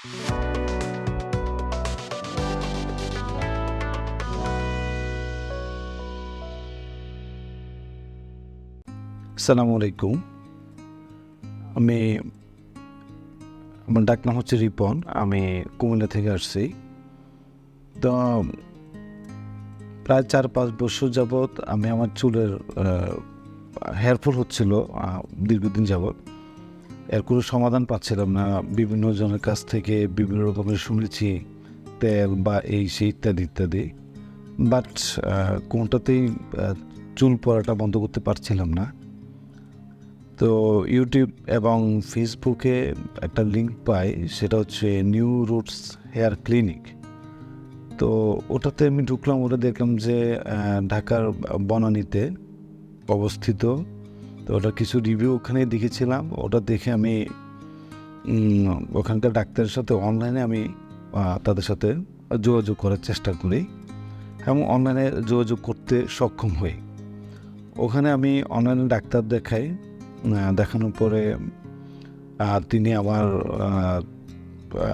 আসসালামু আলাইকুম। আমার ডাক নাম হচ্ছে রিপন। আমি কুমিল্লা থেকে আসছি। তো প্রায় 4-5 বছর যাবৎ আমি আমার চুলের হেয়ারফল হচ্ছিল দীর্ঘদিন যাবৎ। এর কোনো সমাধান পাচ্ছিলাম না। বিভিন্ন জনের কাছ থেকে বিভিন্ন রকমের শুনেছি, তেল বা এই সেই ইত্যাদি ইত্যাদি, বাট কোনটাতেই চুল পড়াটা বন্ধ করতে পারছিলাম না। তো ইউটিউব এবং ফেসবুকে একটা লিঙ্ক পাই, সেটা হচ্ছে নিউ রুটস হেয়ার ক্লিনিক। তো ওটাতে আমি ঢুকলাম, ওটা দেখলাম যে ঢাকার বনানীতে অবস্থিত। তো ওটার কিছু রিভিউ ওখানে দেখেছিলাম। ওটা দেখে আমি ওখানকার ডাক্তারের সাথে অনলাইনে আমি তাদের সাথে যোগাযোগ করার চেষ্টা করি এবং অনলাইনে যোগাযোগ করতে সক্ষম হই। ওখানে আমি অনলাইনে ডাক্তার দেখাই। দেখানোর পরে তিনি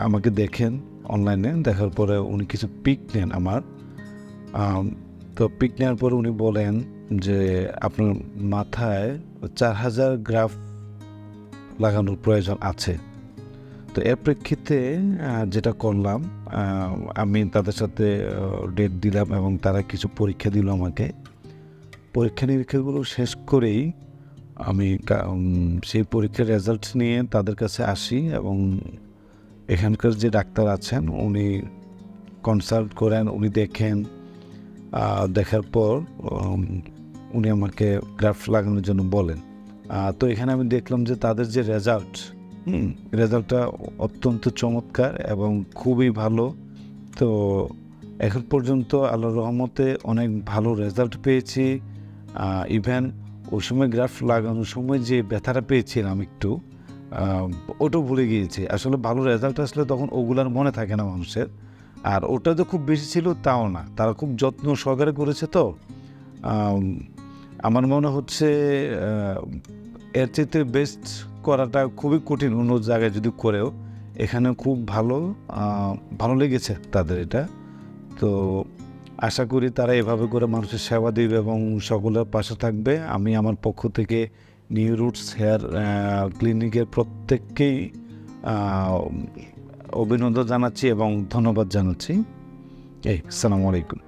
আমাকে দেখেন অনলাইনে। দেখার পরে উনি কিছু পিক নেন আমার। তো পিক নেওয়ার পরে উনি বলেন যে আপনার মাথায় 4000 গ্রাফট লাগানোর প্রয়োজন আছে। তো এর প্রেক্ষিতে যেটা করলাম, আমি তাদের সাথে ডেট দিলাম এবং তারা কিছু পরীক্ষা দিল আমাকে। পরীক্ষা নিরীক্ষাগুলো শেষ করেই আমি সেই পরীক্ষার রেজাল্ট নিয়ে তাদের কাছে আসি এবং এখানকার যে ডাক্তার আছেন উনি কনসাল্ট করেন, উনি দেখেন। দেখার পর উনি আমাকে গ্রাফট লাগানোর জন্য বলেন। তো এখানে আমি দেখলাম যে তাদের যে রেজাল্টটা অত্যন্ত চমৎকার এবং খুবই ভালো। তো এখন পর্যন্ত আল্লাহর রহমতে অনেক ভালো রেজাল্ট পেয়েছি। ইভেন ওই সময় গ্রাফট লাগানোর সময় যে ব্যথাটা পেয়েছিলাম একটু, ওটাও ভুলে গিয়েছি। আসলে ভালো রেজাল্ট আসলে তখন ওগুলার মনে থাকে না মানুষের। আর ওটা তো খুব বেশি ছিল তাও না, তারা খুব যত্ন সহকারে করেছে। তো আমার মনে হচ্ছে এর চেয়ে বেস্ট করাটা খুবই কঠিন অন্য জায়গায় যদি করেও। এখানে খুব ভালো লেগেছে তাদের এটা। তো আশা করি তারা এভাবে করে মানুষের সেবা দেবে এবং সকলের পাশে থাকবে। আমি আমার পক্ষ থেকে নিউ রুটস হেয়ার ক্লিনিকের প্রত্যেককেই অভিনন্দন জানাচ্ছি এবং ধন্যবাদ জানাচ্ছি। আসসালামু আলাইকুম।